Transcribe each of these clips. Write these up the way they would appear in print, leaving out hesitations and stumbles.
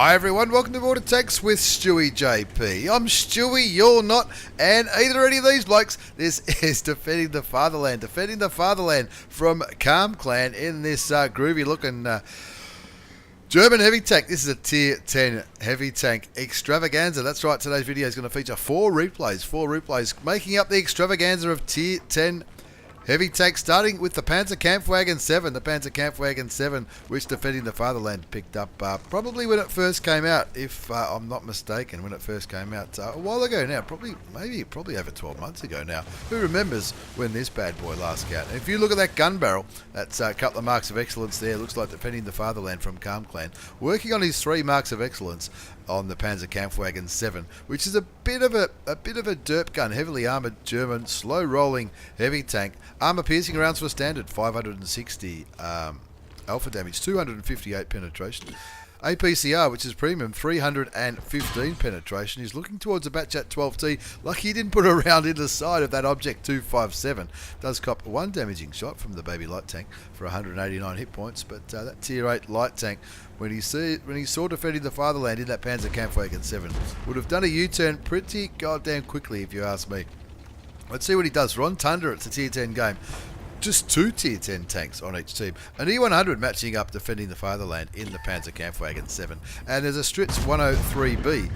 Hi everyone, welcome to Border Text with stewiejp. I'm Stewie, you're not, and either any of these blokes. This is Defending the Fatherland. Defending the Fatherland from Calm Clan in this groovy looking German heavy tank. This is a tier 10 heavy tank extravaganza. That's right, today's video is going to feature four replays making up the extravaganza of tier 10 heavy tank, starting with the Kpfw 7, the Kpfw 7, which Defending the Fatherland picked up probably when it first came out, if I'm not mistaken, when it first came out a while ago now, probably over 12 months ago now. Who remembers when this bad boy last came out? And if you look at that gun barrel, that's a couple of marks of excellence there. Looks like Defending the Fatherland from Calm Clan, working on his 3 marks of excellence on the Kpfw 7, which is a bit of a derp gun, heavily armoured German, slow rolling heavy tank. Armour piercing rounds for standard, 560 alpha damage, 258 penetration. APCR, which is premium, 315 penetration. He's looking towards a Batchat 12T. Lucky he didn't put a round in the side of that Object 257. Does cop one damaging shot from the baby light tank for 189 hit points. But that tier 8 light tank, when he saw Defending the Fatherland in that Kpfw 7, would have done a U-turn pretty goddamn quickly, if you ask me. Let's see what he does. Ron Tundra, it's a tier 10 game. Just 2 tier 10 tanks on each team. An E100 matching up Defending the Fatherland in the Kpfw 7. And there's a Stritz 103B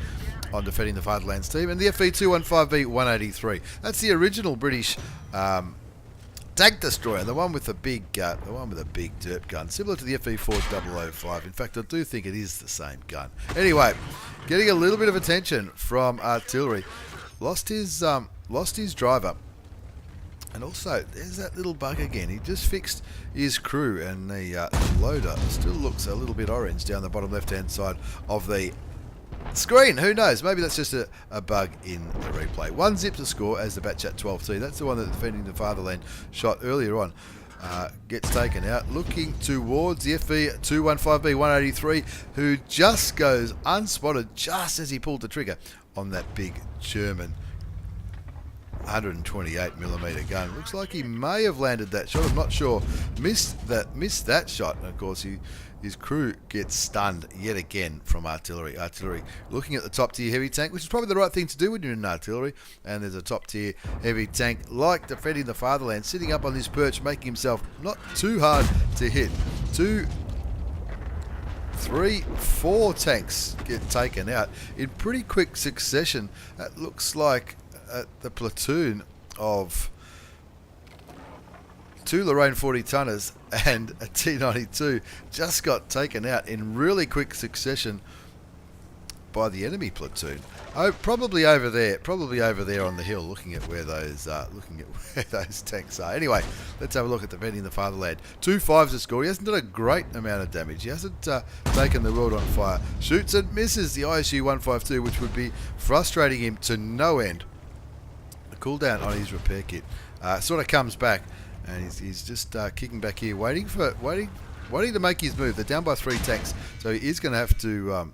on Defending the Fatherland's team. And the FV215B 183. That's the original British tank destroyer, the one with the big dirt gun, similar to the FV4005. In fact, I do think it is the same gun. Anyway, getting a little bit of attention from artillery. Lost his driver. And also, there's that little bug again. He just fixed his crew, and the loader still looks a little bit orange down the bottom left-hand side of the screen. Who knows? Maybe that's just a bug in the replay. 1 zip to score as the Batchat 12T. That's the one that Defending the Fatherland shot earlier on. Gets taken out. Looking towards the FV215B 183, who just goes unspotted just as he pulled the trigger on that big German 128mm gun. Looks like he may have landed that shot. I'm not sure. Missed that shot. And of course, his crew gets stunned yet again from artillery. Artillery looking at the top tier heavy tank, which is probably the right thing to do when you're in artillery. And there's a top tier heavy tank like Defending the Fatherland sitting up on this perch, making himself not too hard to hit. 2, 3, 4 tanks get taken out in pretty quick succession. That looks like the platoon of 2 Lorraine 40 tonners and a T92 just got taken out in really quick succession by the enemy platoon. Oh, probably over there on the hill, looking at where those tanks are. Anyway, let's have a look at Defending the Fatherland. 2 5s to score. He hasn't done a great amount of damage. He hasn't taken the world on fire. Shoots and misses the ISU 152, which would be frustrating him to no end. Cooldown on his repair kit sort of comes back, and he's just kicking back here, waiting to make his move. They're down by 3 tanks, so he's going to have to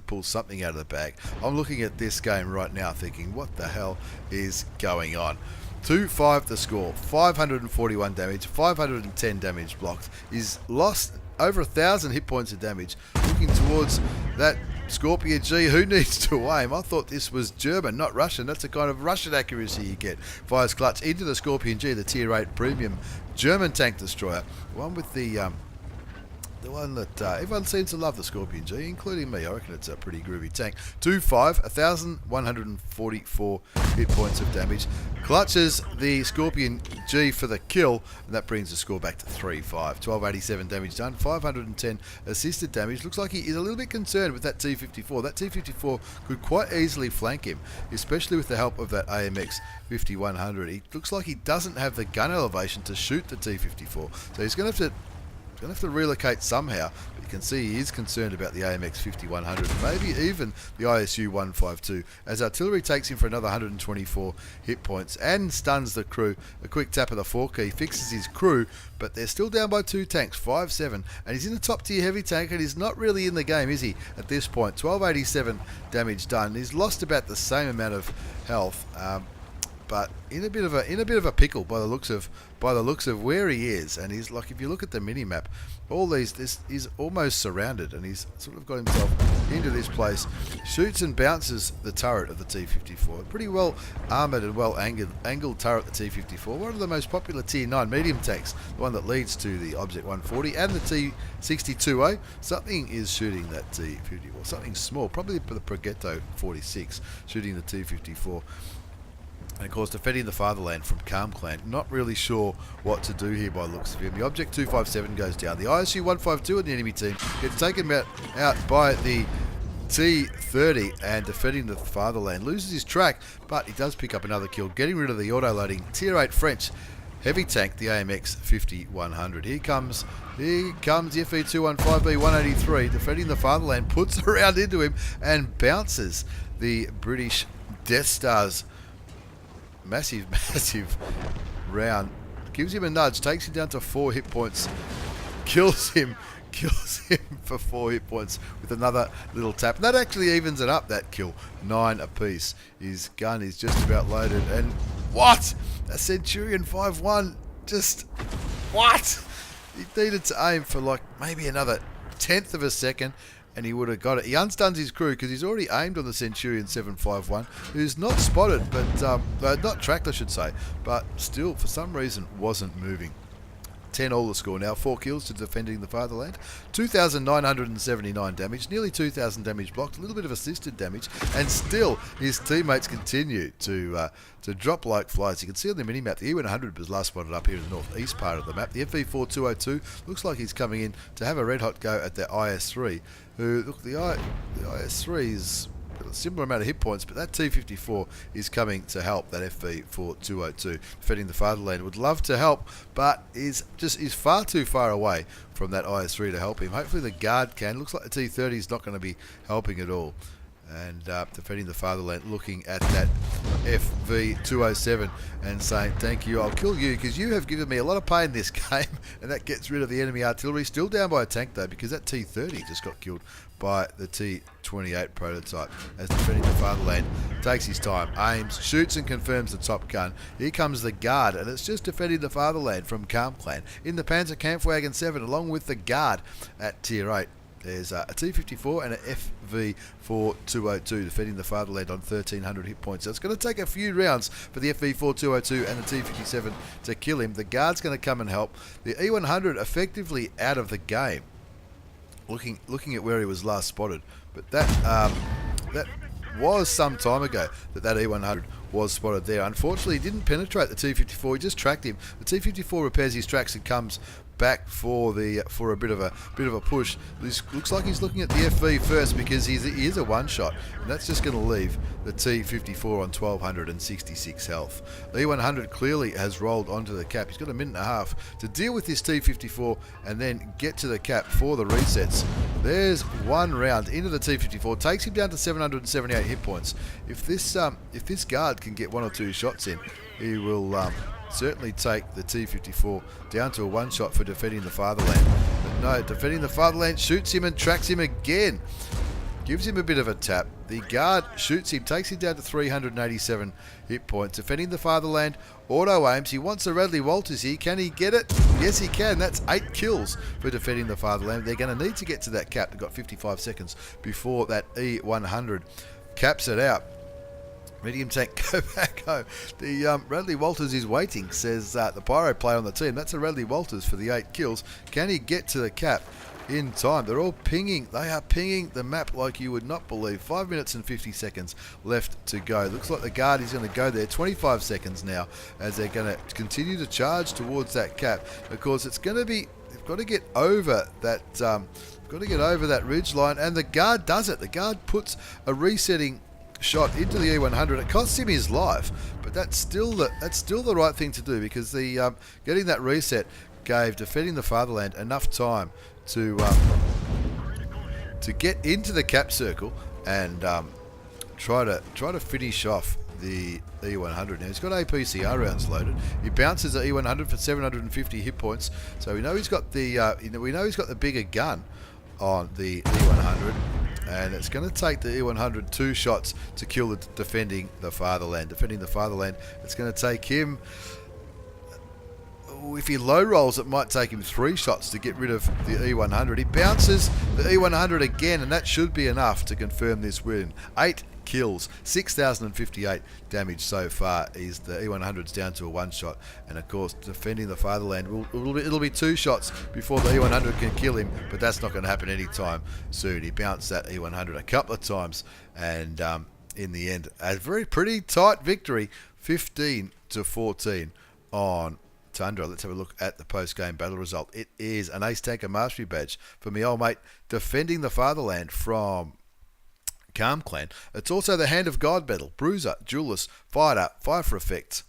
pull something out of the bag. I'm looking at this game right now, thinking, what the hell is going on? 2 5 to score, 541 damage, 510 damage blocked. He's lost over 1,000 hit points of damage. Looking towards that Scorpion G, who needs to aim? I thought this was German, not Russian. That's the kind of Russian accuracy you get. Fires clutch into the Scorpion G, the tier 8 premium German tank destroyer. The one with the one that everyone seems to love, the Scorpion G, including me. I reckon it's a pretty groovy tank. 2 5, 1,144 hit points of damage. Clutches the Scorpion G for the kill, and that brings the score back to 3 5. 1287 damage done, 510 assisted damage. Looks like he is a little bit concerned with that T54. That T54 could quite easily flank him, especially with the help of that AMX 5100. He looks like he doesn't have the gun elevation to shoot the T54, so he's going to have to relocate somehow. But you can see he is concerned about the AMX 5100, maybe even the ISU 152, as artillery takes him for another 124 hit points and stuns the crew. A quick tap of the 4 key fixes his crew, but they're still down by 2 tanks, 5-7, and he's in the top tier heavy tank, and he's not really in the game, is he, at this point? 1287 damage done. He's lost about the same amount of health, but in a bit of a pickle by the looks of where he is. And he's like, if you look at the mini map, he's almost surrounded, and he's sort of got himself into this place. Shoots and bounces the turret of the T54. Pretty well armoured and well angled turret, the T54. One of the most popular Tier 9 medium tanks, the one that leads to the Object 140 and the T62A. Something is shooting that T54. Something small, probably the Progetto 46, shooting the T54. And of course, defending the Fatherland from Calm Clan. Not really sure what to do here by the looks of him. The Object 257 goes down. The ISU 152 in the enemy team gets taken out by the T30, and defending the Fatherland loses his track, but he does pick up another kill, getting rid of the auto-loading Tier 8 French heavy tank, the AMX 5100. Here comes the FE215B 183, defending the Fatherland, puts a round into him and bounces the British Death Star's massive round. Gives him a nudge, takes him down to 4 hit points, kills him for 4 hit points with another little tap. And that actually evens it up, that kill. 9 apiece. His gun is just about loaded. And what? A Centurion 5-1. Just what? He needed to aim for like maybe another 1/10 of a second, and he would have got it. He unstuns his crew because he's already aimed on the Centurion 751, who's not spotted, but not tracked, I should say, but still, for some reason, wasn't moving. 10 all the score now, 4 kills to defending the Fatherland, 2,979 damage, nearly 2,000 damage blocked, a little bit of assisted damage, and still his teammates continue to drop like flies. You can see on the mini-map, the E100 was last spotted up here in the northeast part of the map. The FV4202 looks like he's coming in to have a red-hot go at the IS-3, who, look, the IS-3 is a similar amount of hit points, but that T54 is coming to help that FV4202. Defending the Fatherland would love to help, but is far too far away from that IS3 to help him. Hopefully the guard can. Looks like the T30 is not going to be helping at all. And defending the Fatherland, looking at that FV207 and saying, thank you, I'll kill you because you have given me a lot of pain this game. And that gets rid of the enemy artillery. Still down by a tank though, because that T30 just got killed by the T28 prototype. As defending the Fatherland takes his time, aims, shoots and confirms the top gun. Here comes the guard, and it's just defending the Fatherland from Calm Clan in the Panzer Kampfwagen 7 along with the guard at Tier 8. There's a T54 and an FV4202 defending the Fatherland on 1,300 hit points. So it's going to take a few rounds for the FV4202 and the T57 to kill him. The guard's going to come and help. The E100 effectively out of the game. Looking at where he was last spotted, but that was some time ago that E100 was spotted there. Unfortunately, he didn't penetrate the T54. He just tracked him. The T54 repairs his tracks and comes back for a bit of a push. This looks like he's looking at the FV first because he is a one-shot, and that's just going to leave the T54 on 1,266 health. The E100 clearly has rolled onto the cap. He's got a minute and a half to deal with this T54 and then get to the cap for the resets. There's one round into the T54, takes him down to 778 hit points. If this guard can get 1 or 2 shots in, he will certainly take the T54 down to a one-shot for defending the Fatherland. But no, defending the Fatherland shoots him and tracks him again. Gives him a bit of a tap. The guard shoots him, takes him down to 387 hit points. Defending the Fatherland, auto aims. He wants a Radley Walters here. Can he get it? Yes, he can. That's 8 kills for defending the Fatherland. They're going to need to get to that cap. They've got 55 seconds before that E100 caps it out. Medium tank, go back home. The Radley Walters is waiting, says the Pyro player on the team. That's a Radley Walters for the 8 kills. Can he get to the cap in time? They're all pinging. They are pinging the map like you would not believe. 5 minutes and 50 seconds left to go. Looks like the guard is going to go there. 25 seconds now as they're going to continue to charge towards that cap. Of course, it's going to be... They've got to get over that... got to get over that ridge line, and the guard does it. The guard puts a resetting shot into the E100. It costs him his life, but that's still the right thing to do because the getting that reset gave defending the Fatherland enough time to get into the cap circle and try to finish off the E100. Now he's got APCR rounds loaded. He bounces the E100 for 750 hit points, so we know he's got the bigger gun on the E100. And it's going to take the E100 2 shots to kill the defending the Fatherland. Defending the Fatherland, it's going to take him... If he low rolls, it might take him 3 shots to get rid of the E100. He bounces the E100 again, and that should be enough to confirm this win. 8 kills, 6,058 damage so far. The E100's down to a 1 shot, and of course, defending the Fatherland, it'll be 2 shots before the E100 can kill him, but that's not going to happen anytime soon. He bounced that E100 a couple of times, and in the end, a very pretty tight victory, 15-14 on Tundra. Let's have a look at the post-game battle result. It is an Ace Tanker Mastery Badge for me old mate defending the Fatherland from Calm Clan. It's also the Hand of God Battle. Bruiser, Duelist, Fighter, Fire for Effect.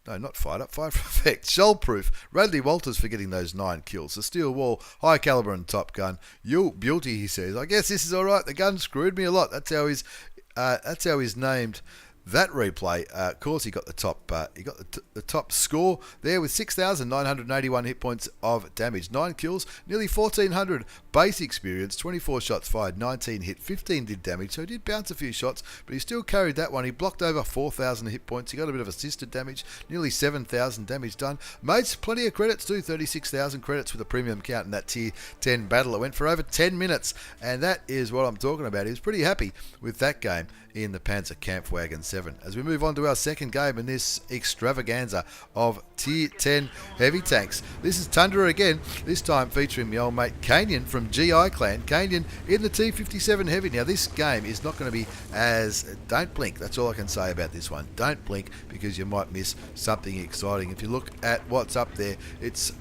No, not Fighter, Fire for Effect. Shellproof, Radley Walters for getting those 9 kills. The Steel Wall, High Caliber and Top Gun. You beauty, he says. I guess this is alright. The gun screwed me a lot. That's how he's named that replay. Of course, he got the top. The top score there with 6,981 hit points of damage, 9 kills, nearly 1,400 base experience, 24 shots fired, 19 hit, 15 did damage. So he did bounce a few shots, but he still carried that one. He blocked over 4,000 hit points. He got a bit of assisted damage, nearly 7,000 damage done. Made plenty of credits too, 36,000 credits with a premium count in that tier 10 battle. It went for over 10 minutes, and that is what I'm talking about. He was pretty happy with that game in the Panzer Kampfwagen 7. As we move on to our second game in this extravaganza of tier 10 heavy tanks. This is Tundra again, this time featuring my old mate kainyn from GI Clan. kainyn in the T57 Heavy. Now this game is not going to be as... Don't blink, that's all I can say about this one. Don't blink because you might miss something exciting. If you look at what's up there, it's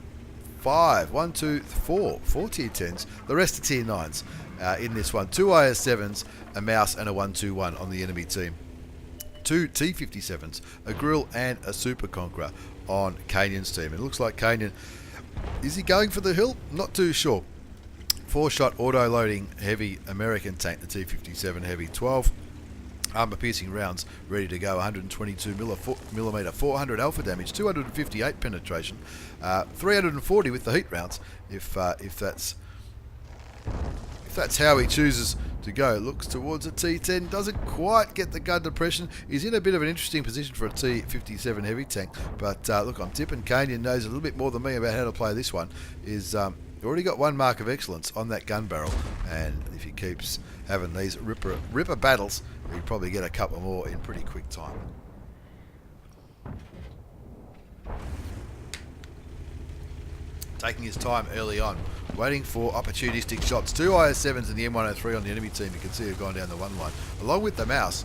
4 tier 10s, the rest are tier 9s. In this one, 2 IS7s, a mouse and a 121 on the enemy team. 2 T57s, a grill and a super conqueror on kainyn's team. It looks like kainyn, is he going for the hill? Not too sure. 4-shot auto-loading heavy American tank, the T57 Heavy. 12 armor-piercing rounds ready to go. 122 millimeter, 400 alpha damage, 258 penetration, 340 with the heat rounds. If that's how he chooses to go. Looks towards a T10, doesn't quite get the gun depression. He's in a bit of an interesting position for a T57 Heavy tank, but look, I'm tipping kainyn knows a little bit more than me about how to play this one. He's already got 1 mark of excellence on that gun barrel, and if he keeps having these ripper battles, he'll probably get a couple more in pretty quick time. Taking his time early on, waiting for opportunistic shots. 2 IS7s and the M103 on the enemy team. You can see have gone down the 1 line, along with the mouse.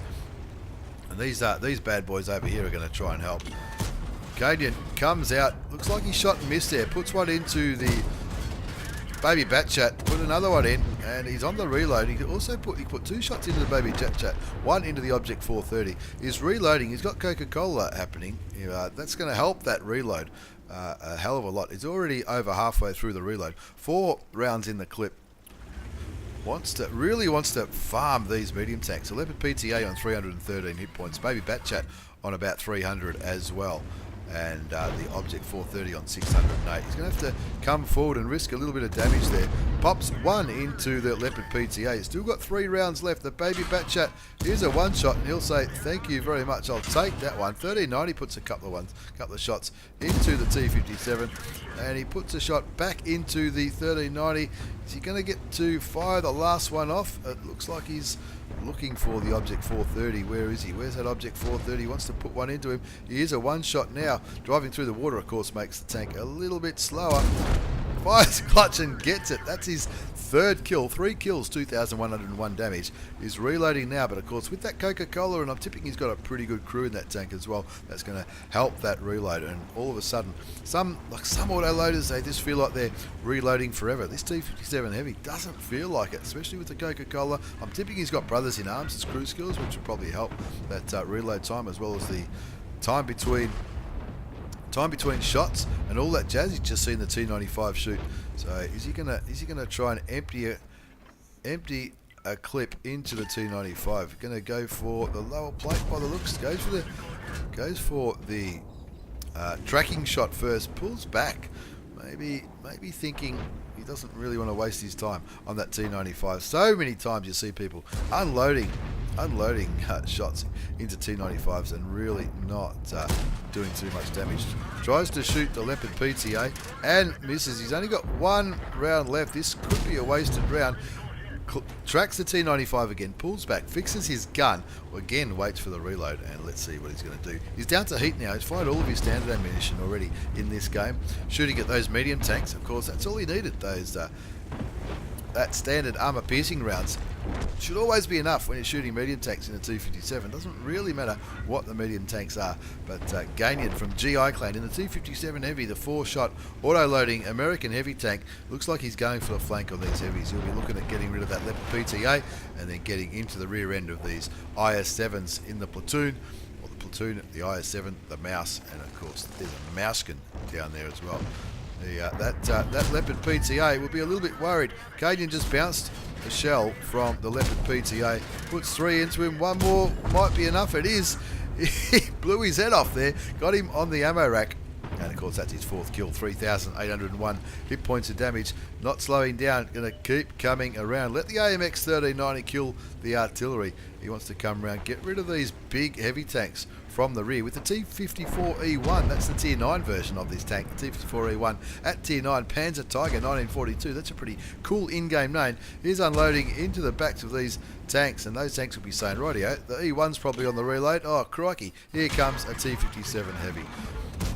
And these bad boys over here are going to try and help. kainyn comes out. Looks like he shot and missed there. Puts one into the baby Batchat. Put another one in, and he's on the reload. He put 2 shots into the baby Batchat, 1 into the Object 430. He's reloading. He's got Coca-Cola happening. That's going to help that reload a hell of a lot. He's already over halfway through the reload. 4 rounds in the clip. Really wants to farm these medium tanks. A Leopard PTA on 313 hit points. Baby Batchat on about 300 as well. And the Object 430 on 608. He's going to have to come forward and risk a little bit of damage there. Pops 1 into the Leopard PTA. Still got 3 rounds left. The baby Batchat, here's a 1 shot, and he'll say, thank you very much, I'll take that one. 1390 puts a couple of shots into the T57, and he puts a shot back into the 1390. Is he going to get to fire the last one off? It looks like he's looking for the Object 430. Where is he? Where's that Object 430? He wants to put one into him. He is a 1 shot now. Driving through the water, of course, makes the tank a little bit slower. Fires clutch and gets it. That's his 3rd kill. 3 kills, 2,101 damage. He's reloading now, but of course with that Coca-Cola, and I'm tipping he's got a pretty good crew in that tank as well, that's going to help that reload. And all of a sudden, some auto-loaders, they just feel like they're reloading forever. This T57 Heavy doesn't feel like it, especially with the Coca-Cola. I'm tipping he's got brothers in arms as crew skills, which will probably help that reload time, as well as the time between shots and all that jazz. He's just seen the T95 shoot. So is he gonna try and empty a clip into the T95? Gonna go for the lower plate by the looks. Goes for the tracking shot first. Pulls back maybe thinking he doesn't really want to waste his time on that T95. So many times you see people unloading shots into T95s and really not doing too much damage. Tries to shoot the Leopard PTA and misses. He's only got one round left. This could be a wasted round. Tracks the T95 again, pulls back, fixes his gun, again waits for the reload, and let's see what he's going to do. He's down to heat now. He's fired all of his standard ammunition already in this game, shooting at those medium tanks. Of course, that's all he needed. Those that standard armor piercing rounds should always be enough when you're shooting medium tanks in a T57. Doesn't really matter what the medium tanks are. But Kainyn from GI Clan in the T57 Heavy, the 4-shot auto-loading American heavy tank, looks like he's going for the flank on these heavies. He'll be looking at getting rid of that Leopard PTA and then getting into the rear end of these IS-7s in the platoon. Or the platoon, the IS-7, the mouse, and of course there's a mousekin down there as well. That Leopard PTA will be a little bit worried. Kainyn just bounced a shell from the Leopard PTA, puts 3 into him. One more might be enough. It is. He blew his head off there, got him on the ammo rack, and of course that's his 4th kill. 3,801 hit points of damage. Not slowing down, going to keep coming around. Let the AMX 1390 kill the artillery. He wants to come around, get rid of these big heavy tanks from the rear with the T54E1. That's the tier 9 version of this tank, the T54E1 at tier 9, Panzer Tiger 1942. That's a pretty cool in-game name. He's unloading into the backs of these tanks, and those tanks will be saying, rightio, the E1's probably on the reload. Oh crikey, here comes a T57 Heavy.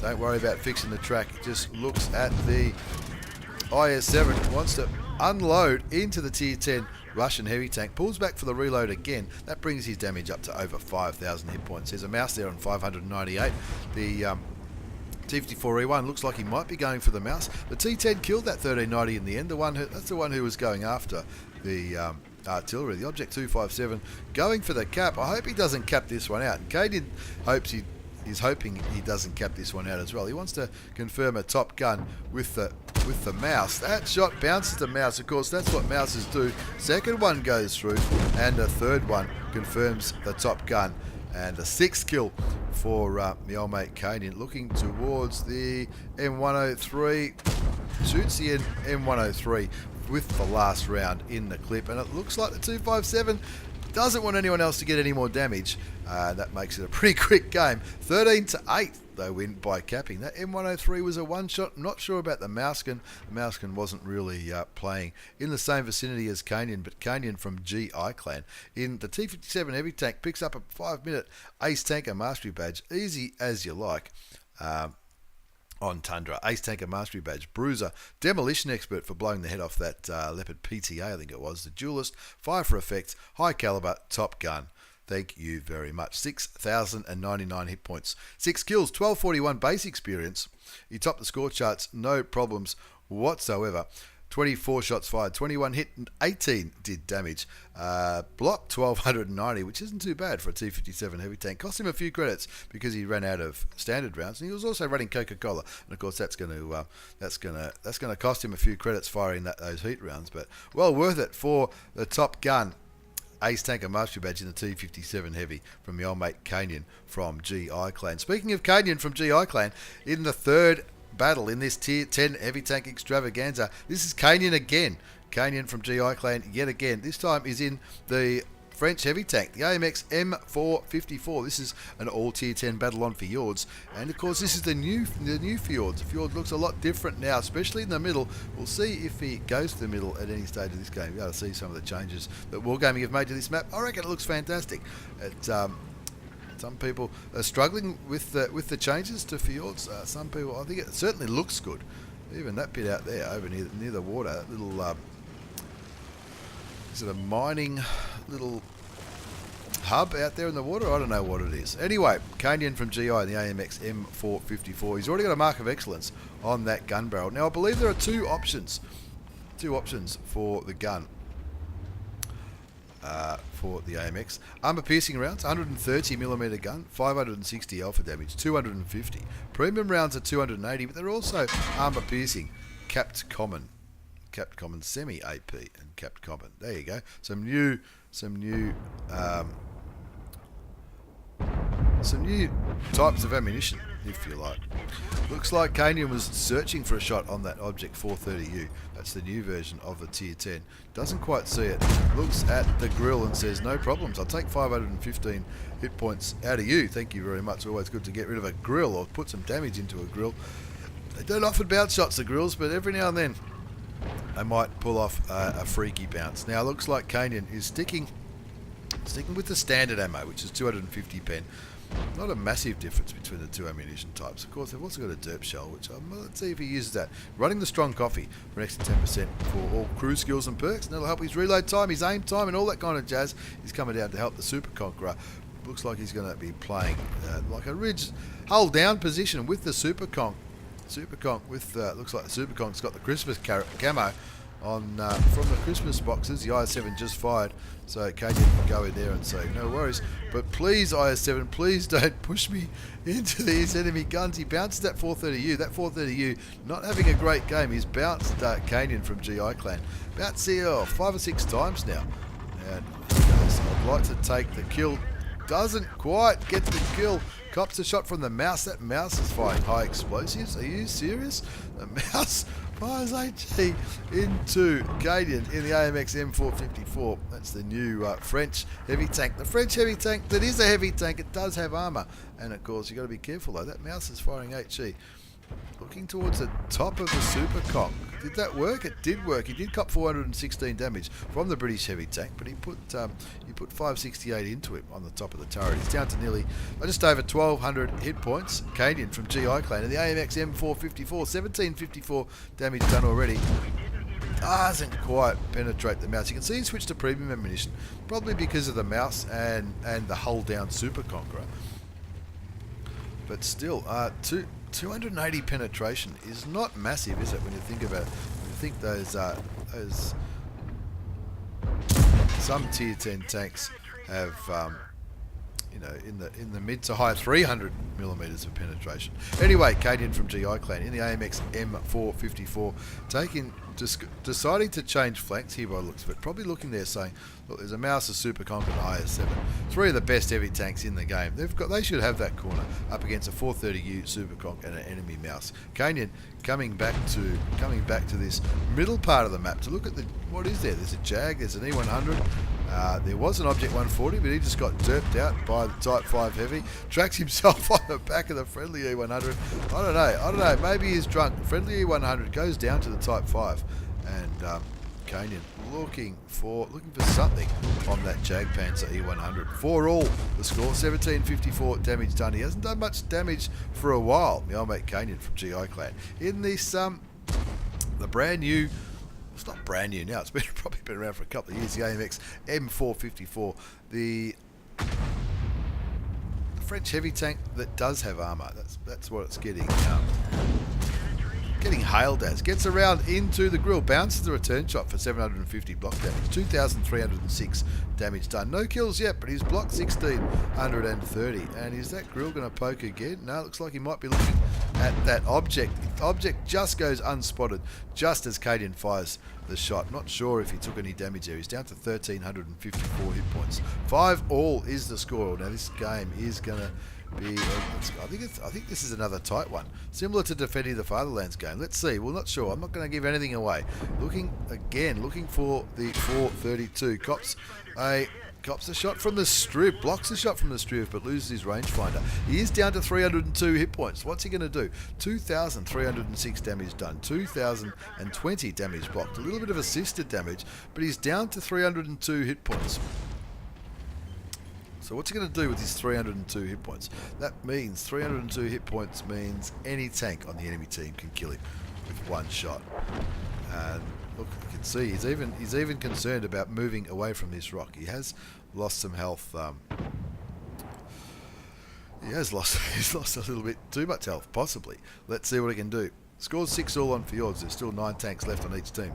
Don't worry about fixing the track, just looks at the IS-7, wants to unload into the tier 10 Russian heavy tank, pulls back for the reload again. That brings his damage up to over 5,000 hit points. There's a mouse there on 598. The T54E1 looks like he might be going for the mouse. The T10 killed that 1390 in the end. That's the one who was going after the artillery. The Object 257 going for the cap. I hope he doesn't cap this one out. And Kainyn hopes he's hoping he doesn't cap this one out as well. He wants to confirm a top gun with the mouse. That shot bounces the mouse. Of course, that's what mouses do. Second one goes through, and the third one confirms the top gun. And a 6th kill for my old mate Kainyn, looking towards the M103. Shoots the M103 with the last round in the clip, and it looks like the 257 doesn't want anyone else to get any more damage. That makes it a pretty quick game. 13-8 they win by capping. That M103 was a one-shot. I'm not sure about the mousekin. The mousekin wasn't really playing in the same vicinity as Kainyn, but Kainyn from GI Clan in the T57 Heavy tank picks up a 5-minute Ace Tanker Mastery Badge. Easy as you like. On Tundra, Ace Tanker Mastery Badge, Bruiser, Demolition Expert for blowing the head off that Leopard PTA, I think it was, the Duelist, Fire for Effect, High Caliber, Top Gun. Thank you very much. 6,099 hit points. 6 kills, 1241 base experience. He topped the score charts, no problems whatsoever. 24 shots fired, 21 hit, and 18 did damage. Block 1,290, which isn't too bad for a T57 heavy tank. Cost him a few credits because he ran out of standard rounds, and he was also running Coca-Cola, and of course that's going to cost him a few credits firing those heat rounds. But well worth it for the top gun. Ace Tanker Mastery Badge in the T57 Heavy from the old mate Kainyn from GI Clan. Speaking of Kainyn from GI Clan, in the third battle in this tier 10 heavy tank extravaganza, this is Kainyn again. Kainyn from GI Clan yet again. This time is in the French heavy tank, the AMX M4 This is an all tier 10 battle on fjords, and of course this is the new fjords. The fjord looks a lot different now, especially in the middle. We'll see if he goes to the middle at any stage of this game. You'll be able to see some of the changes that Wargaming have made to this map. I reckon it looks fantastic. Some people are struggling with the changes to fjords. Some people, I think it certainly looks good. Even that bit out there, over near the water, that little is it a mining little hub out there in the water? I don't know what it is. Anyway, Kainyn from GI and the AMX M4. He's already got a mark of excellence on that gun barrel. Now I believe there are two options for the gun. For the AMX. Armor piercing rounds, 130mm gun, 560 alpha damage, 250. Premium rounds are 280, but they're also armor piercing, capped common semi AP, and capped common. There you go. Some new some new types of ammunition, if you like. Looks like kainyn was searching for a shot on that Object 430U. That's the new version of the Tier 10. Doesn't quite see it. Looks at the grill and says, no problems. I'll take 515 hit points out of you. Thank you very much. Always good to get rid of a grill or put some damage into a grill. They don't often bounce shots, the grills, but every now and then they might pull off a freaky bounce. Now, looks like kainyn is sticking with the standard ammo, which is 250 pen. Not a massive difference between the two ammunition types. Of course, they've also got a derp shell, which let's see if he uses that. Running the strong coffee for an extra 10% for all crew skills and perks, and that'll help his reload time, his aim time, and all that kind of jazz. He's coming down to help the Super Conqueror. Looks like he's going to be playing like a ridge, hold down position with the Super Conk. With looks like the Super Conk's got the Christmas camo on from the Christmas boxes. The IS-7 just fired, so kainyn can go in there and say no worries, but please IS-7, please don't push me into these enemy guns. He bounced that 430U. That 430U not having a great game. He's bounced kainyn from GI Clan about 5 or 6 times now, and I'd like to take the kill. Doesn't quite get the kill. Cops a shot from the mouse. That mouse is firing high explosives. Are you serious? The mouse fires HE into kainyn in the AMX M454. That's the new French heavy tank. The French heavy tank that is a heavy tank. It does have armour. And of course, you've got to be careful though. That mouse is firing HE. Looking towards the top of the Super Conk. Did that work? It did work. He did cop 416 damage from the British heavy tank, but he put 568 into it on the top of the turret. He's down to nearly just over 1,200 hit points. kainyn from GI Clan and the AMX M454, 1754 damage done already. Doesn't quite penetrate the mouse. You can see he switched to premium ammunition, probably because of the mouse and the hold down Super Conqueror. But still, 280 penetration is not massive, is it? When you think about it, when you think those some tier 10 tanks have in the mid to high 300 millimeters of penetration. Anyway, kainyn from GI Clan in the AMX M454 deciding to change flanks here by the looks of it. Probably looking there saying, look, there's a mouse, a Super Conk, and an IS-7. 3 of the best heavy tanks in the game. They should have that corner up against a 430U Super Conk and an enemy mouse. kainyn coming back to this middle part of the map to look at what is there. There's a Jag, there's an E100. There was an Object 140, but he just got derped out by the Type 5 Heavy. Tracks himself on the back of the friendly E100. I don't know. Maybe he's drunk. The friendly E100 goes down to the Type 5, and kainyn looking for something on that Jagpanzer E100. 4 all the score, 1754 damage done. He hasn't done much damage for a while. My old mate kainyn from GI Clan in this the brand new. It's not brand new now. It's probably been around for a couple of years. The AMX M454, the French heavy tank that does have armour. That's what it's getting. Getting hailed as. Gets around into the grill. Bounces the return shot for 750 block damage. 2,306 damage done. No kills yet, but he's blocked 1,630. And is that grill going to poke again? No, it looks like he might be looking at that object. The object just goes unspotted just as kainyn fires the shot. Not sure if he took any damage there. He's down to 1,354 hit points. 5 all is the score. Now this game is going to be, I think this is another tight one, similar to defending the Fatherland's game. Let's see. Well, not sure. I'm not going to give anything away. Looking for the 432. Cops a shot from the strip, blocks a shot from the strip, but loses his rangefinder. He is down to 302 hit points. What's he going to do? 2,306 damage done, 2,020 damage blocked. A little bit of assisted damage, but he's down to 302 hit points. So what's he going to do with his 302 hit points? That means 302 hit points means any tank on the enemy team can kill him with one shot. And look, you can see he's even concerned about moving away from this rock. He has lost some health. He's lost a little bit too much health, possibly. Let's see what he can do. Scores 6 all on Fjords. There's still 9 tanks left on each team.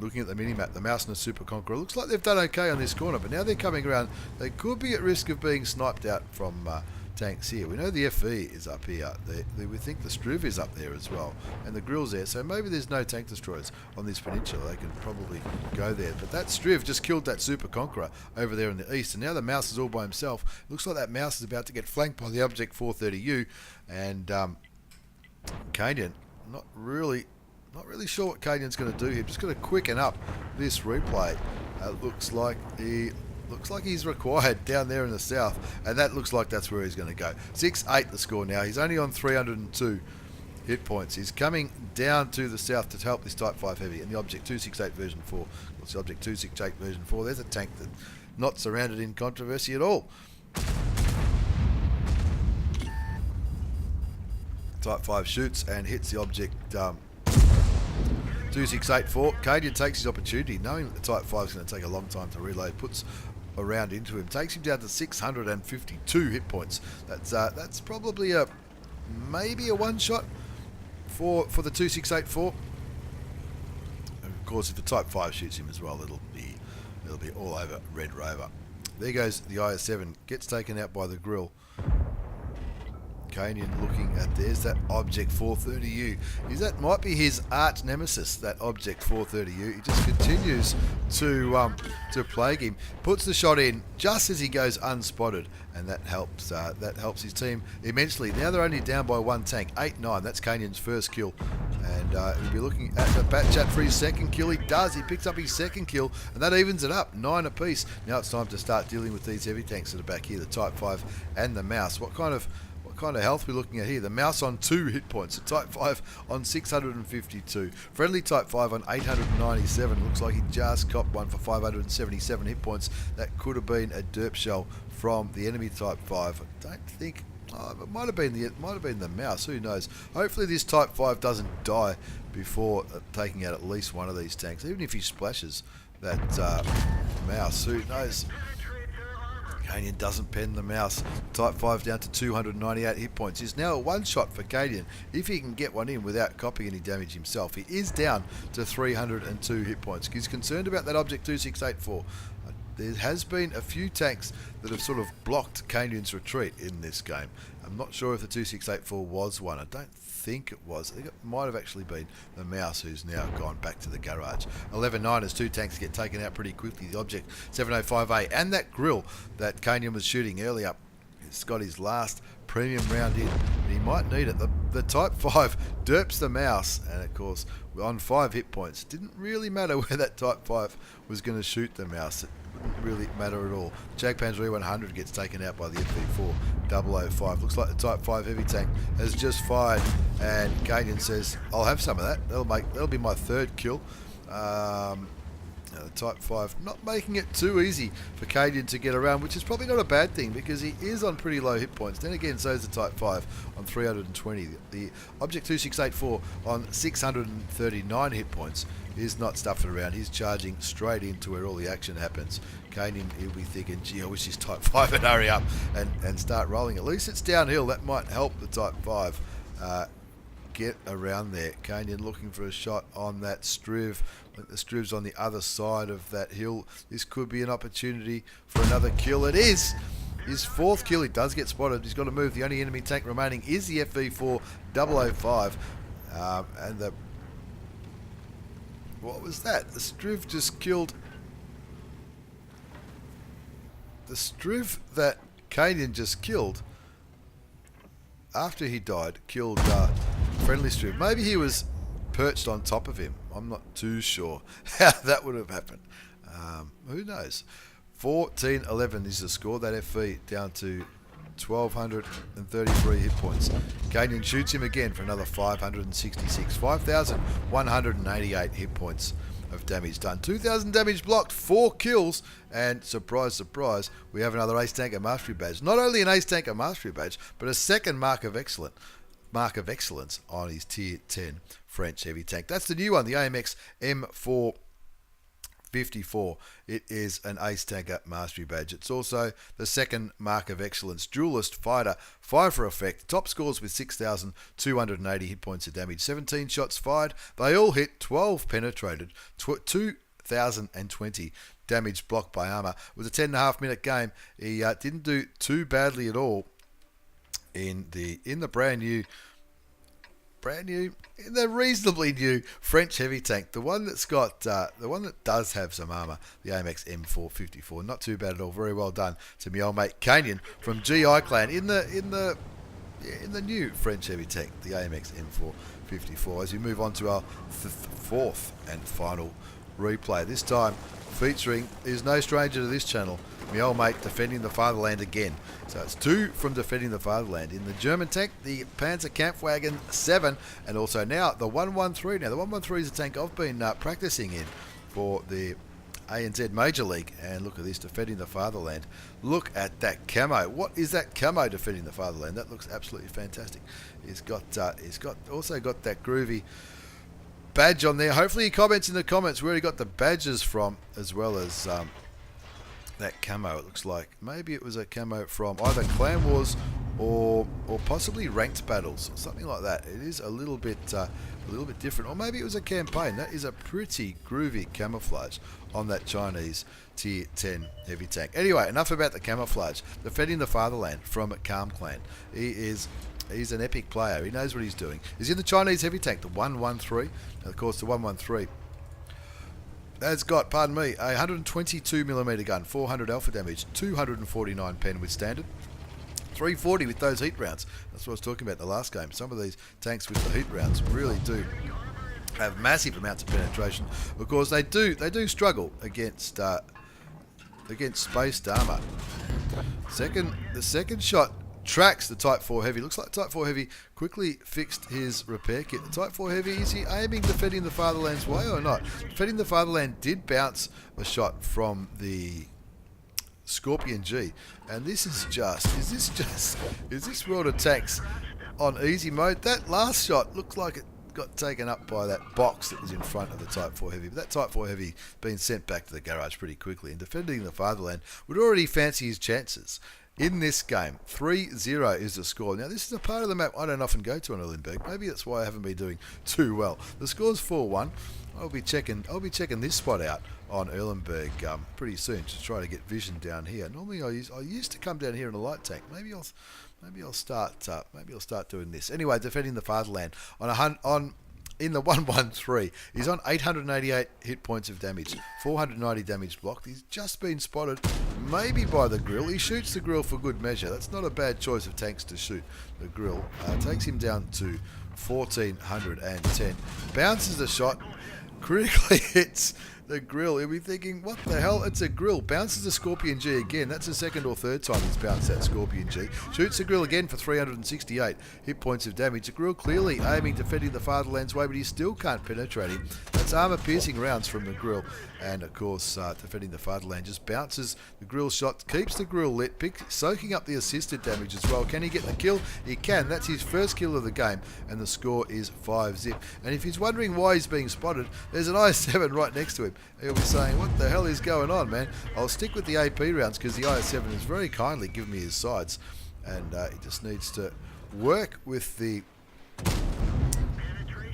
Looking at the mini-map, the mouse and the Super Conqueror, looks like they've done okay on this corner, but now they're coming around. They could be at risk of being sniped out from tanks here. We know the FE is up here. We think the Striv is up there as well, and the grill's there. So maybe there's no tank destroyers on this peninsula. They can probably go there. But that Striv just killed that Super Conqueror over there in the east, and now the mouse is all by himself. Looks like that mouse is about to get flanked by the Object 430U, and kainyn not really sure what kainyn's going to do here. Just going to quicken up this replay. Looks like he's required down there in the south, and that looks like that's where he's going to go. 6-8 the score now. He's only on 302 hit points. He's coming down to the south to help this Type 5 Heavy and the Object 268 version 4. What's the Object 268 version 4? There's a tank that's not surrounded in controversy at all. Type 5 shoots and hits the Object 2684. kainyn takes his opportunity, knowing that the Type 5 is going to take a long time to reload, puts a round into him, takes him down to 652 hit points. That's probably maybe a one shot for the 2684. And of course, if the Type 5 shoots him as well, it'll be all over Red Rover. There goes the IS-7, gets taken out by the grill. kainyn looking at, there's that Object 430U. That might be his arch nemesis, that Object 430U. He just continues to plague him. Puts the shot in just as he goes unspotted, and that helps his team immensely. Now they're only down by one tank, 8-9. That's kainyn's first kill, and he'll be looking at the bat chat for his second kill. He does. He picks up his second kill, and that evens it up, 9 apiece. Now it's time to start dealing with these heavy tanks that are back here, the Type 5 and the mouse. What kind of health we're looking at here? The mouse on 2 hit points, the Type 5 on 652, friendly Type 5 on 897. Looks like he just copped one for 577 hit points. That could have been a derp shell from the enemy Type 5. I don't think. It might have been the mouse. Who knows? Hopefully this Type 5 doesn't die before taking out at least one of these tanks. Even if he splashes that mouse, who knows? kainyn doesn't pen the mouse. Type 5 down to 298 hit points. Is now a one shot for kainyn if he can get one in without copying any damage himself. He is down to 302 hit points. He's concerned about that Object 2684. There has been a few tanks that have sort of blocked kainyn's retreat in this game. I'm not sure if the 2684 was one. I don't think it was. I think it might have actually been the mouse, who's now gone back to the garage. 11-9 as 2 tanks get taken out pretty quickly. The Object 705A and that grill that kainyn was shooting earlier, it's got his last premium round in, and he might need it. The Type 5 derps the mouse, and of course on 5 hit points. Didn't really matter where that Type 5 was going to shoot the mouse. It wouldn't really matter at all. Jagdpanzer 100 gets taken out by the FV4 005. Looks like the Type 5 heavy tank has just fired, and kainyn says, I'll have some of that. That'll be my third kill. The Type 5 not making it too easy for kainyn to get around, which is probably not a bad thing because he is on pretty low hit points. Then again, so is the Type 5 on 320. The Object 2684 on 639 hit points is not stuffing around. He's charging straight into where all the action happens. kainyn, he'll be thinking, gee, I wish this Type 5 would hurry up and start rolling. At least it's downhill. That might help the Type 5 get around there. kainyn looking for a shot on that Striv. I think the Striv's on the other side of that hill. This could be an opportunity for another kill. It is his 4th kill. He does get spotted. He's got to move. The only enemy tank remaining is the FV4 005. And the... What was that? The Striv just killed... The Striv that kainyn just killed, after he died, killed friendly Striv. Maybe he was perched on top of him. I'm not too sure how that would have happened. Who knows? 14-11 is the score. That FV down to 1,233 hit points. kainyn shoots him again for another 566. 5,188 hit points of damage done. 2,000 damage blocked, 4 kills, and surprise, surprise, we have another Ace Tanker Mastery Badge. Not only an Ace Tanker Mastery Badge, but a second mark of excellence on his Tier 10 French Heavy Tank. That's the new one, the AMX M4 54. It is an Ace Tanker Mastery Badge. It's also the second mark of excellence. Duelist Fighter, fire for effect. Top scores with 6,280 hit points of damage. 17 shots fired. They all hit. 12 penetrated. 2,020 damage blocked by armor. It was a 10.5 minute game. He didn't do too badly at all. in the in the reasonably new French heavy tank, the one that's got the one that does have some armour, the AMX M4 54. Not too bad at all. Very well done to my old mate kainyn from GI Clan in the new French heavy tank, the AMX M4 54. As we move on to our fourth and final replay, this time featuring is no stranger to this channel, my old mate defending the fatherland again. So it's two from defending the fatherland in the German tank, the Panzer Kampfwagen 7, and also now the 113. Now the 113 is a tank I've been practicing in for the ANZ Major League, and look at this, defending the fatherland. Look at that camo. What is that camo defending the fatherland? That looks absolutely fantastic. He's also got that groovy badge on there. Hopefully he comments in the comments where he got the badges from, as well as that camo. It looks like maybe it was a camo from either Clan Wars or possibly ranked battles, or something like that. It is a little bit different, or maybe it was a campaign. That is a pretty groovy camouflage on that Chinese tier 10 heavy tank. Anyway, enough about the camouflage. Defending the fatherland from Calm Clan. He's an epic player. He knows what he's doing. He's in the Chinese heavy tank, the 113. And of course, the 113 has got, pardon me, a 122mm gun, 400 alpha damage, 249 pen with standard, 340 with those heat rounds. That's what I was talking about in the last game. Some of these tanks with the heat rounds really do have massive amounts of penetration. Of course, they do struggle against spaced armor. The second shot tracks the Type 4 Heavy. Looks like Type 4 Heavy quickly fixed his repair kit. The Type 4 Heavy, is he aiming defending the fatherland's way or not? Defending the fatherland did bounce a shot from the Scorpion G, and this is this World of Tanks on easy mode? That last shot looked like it got taken up by that box that was in front of the Type 4 Heavy, but that Type 4 Heavy been sent back to the garage pretty quickly, and defending the fatherland would already fancy his chances in this game. 3-0 is the score. Now this is a part of the map I don't often go to on Erlenberg. Maybe that's why I haven't been doing too well. The score's 4-1. I'll be checking this spot out on Erlenberg pretty soon to try to get vision down here. Normally I used to come down here in a light tank. Maybe I'll start doing this. Anyway, defending the fatherland in the 113. He's on 888 hit points of damage, 490 damage blocked. He's just been spotted, maybe by the grill. He shoots the grill for good measure. That's not a bad choice of tanks to shoot. The grill takes him down to 1410. Bounces the shot, critically hits the grill. You'll be thinking, what the hell? It's a grill. Bounces the Scorpion G again. That's the second or third time he's bounced that Scorpion G. Shoots the grill again for 368 hit points of damage. The grill clearly aiming, defending the fatherland's way, but he still can't penetrate him. That's armor-piercing rounds from the grill. And of course, defending the fatherland just bounces the grill shot, keeps the grill lit, soaking up the assisted damage as well. Can he get the kill? He can. That's his first kill of the game, and the score is 5-0. And if he's wondering why he's being spotted, there's an IS-7 right next to him. He'll be saying, what the hell is going on, man? I'll stick with the AP rounds because the IS-7 has very kindly given me his sides, and he just needs to work with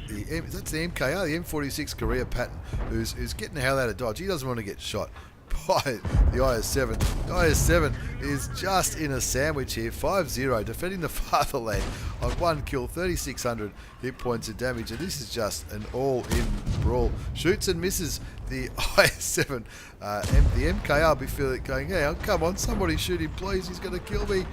that's the MKR, the M46 Korea pattern, who's getting the hell out of dodge. He doesn't want to get shot by the IS-7. The IS-7 is just in a sandwich here. 5-0, defending the fatherland on one kill, 3,600 hit points of damage, and this is just an all-in brawl. Shoots and misses the IS-7. The MKR be feeling going, hey, oh, come on, somebody shoot him, please. He's going to kill me.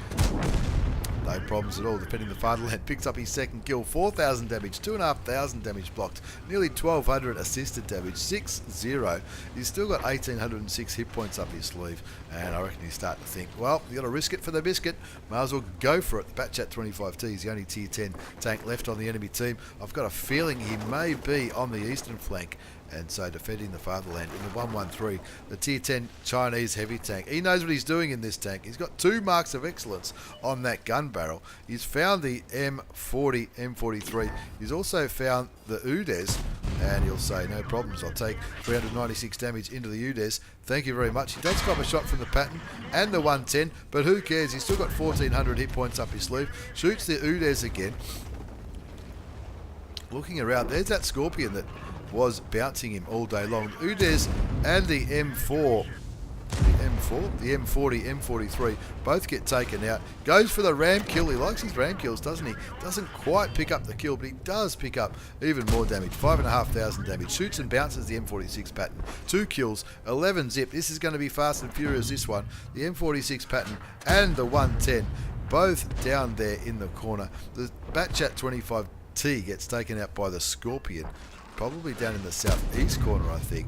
No problems at all. Defending the fatherland picks up his second kill, 4,000 damage, 2,500 damage blocked, nearly 1,200 assisted damage, 6-0. He's still got 1,806 hit points up his sleeve, and I reckon he's starting to think, well, you got to risk it for the biscuit. Might as well go for it. The Batchat 25T is the only tier 10 tank left on the enemy team. I've got a feeling he may be on the eastern flank. And so defending the fatherland in the 113, the tier 10 Chinese heavy tank. He knows what he's doing in this tank. He's got 2 marks of excellence on that gun barrel. He's found the M40, M43. He's also found the UDES, and he'll say, no problems, I'll take 396 damage into the UDES. Thank you very much. He does cop a shot from the pattern and the 110, but who cares? He's still got 1,400 hit points up his sleeve. Shoots the UDES again. Looking around, there's that Scorpion that was bouncing him all day long. UDES and the M4 M4, the M40, M43, both get taken out. Goes for the ram kill. He likes his ram kills, doesn't he? Doesn't quite pick up the kill, but he does pick up even more damage. 5,500 damage. Shoots and bounces the M46 pattern. 2 kills, 11 zip. This is going to be fast and furious, this one. The M46 pattern and the 110, both down there in the corner. The Batchat 25T gets taken out by the Scorpion, probably down in the southeast corner, I think.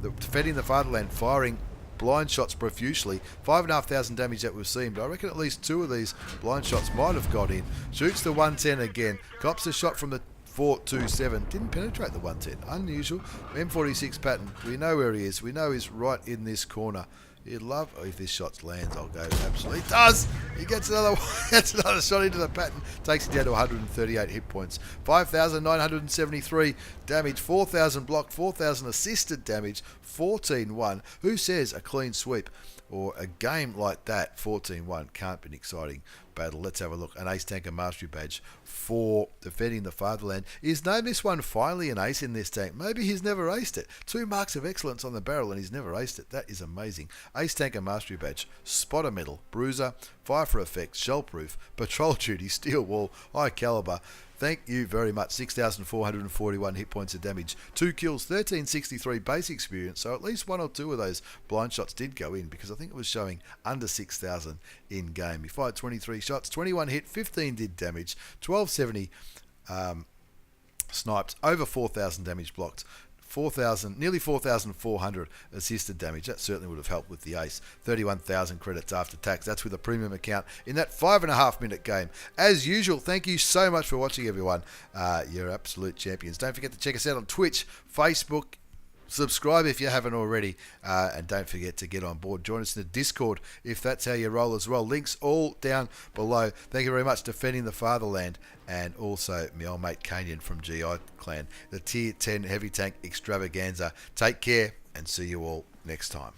Defending the Fatherland, firing blind shots profusely. 5,500 damage that we've seen, but I reckon at least 2 of these blind shots might have got in. Shoots the 110 again. Cops a shot from the 427. Didn't penetrate the 110. Unusual. M46 pattern. We know where he is. We know he's right in this corner. You'd love, if this shot lands, I'll go absolutely. He does! He gets another shot into the pattern. Takes it down to 138 hit points. 5,973 damage. 4,000 block. 4,000 assisted damage. 14-1. Who says a clean sweep or a game like that, 14-1, can't be an exciting battle? Let's have a look. An Ace Tanker Mastery Badge for defending the Fatherland. Is named this one finally an ace in this tank? Maybe he's never aced it. 2 marks of excellence on the barrel and he's never aced it. That is amazing. Ace Tanker Mastery Badge, Spotter Medal, Bruiser, Fire for Effects, Shell Proof, Patrol Duty, Steel Wall, High Caliber. Thank you very much. 6,441 hit points of damage. 2 kills, 1,363 base experience. So at least 1 or 2 of those blind shots did go in, because I think it was showing under 6,000 in game. He fired 23 shots, 21 hit, 15 did damage, 1,270 sniped, over 4,000 damage blocked. Nearly 4,400 assisted damage. That certainly would have helped with the ace. 31,000 credits after tax. That's with a premium account in that 5.5 minute game. As usual, thank you so much for watching, everyone. You're absolute champions. Don't forget to check us out on Twitch, Facebook. Subscribe if you haven't already, and don't forget to get on board. Join us in the Discord if that's how you roll as well. Links all down below. Thank you very much. Defending the Fatherland, and also my old mate kainyn from GI Clan, the Tier 10 Heavy Tank Extravaganza. Take care and see you all next time.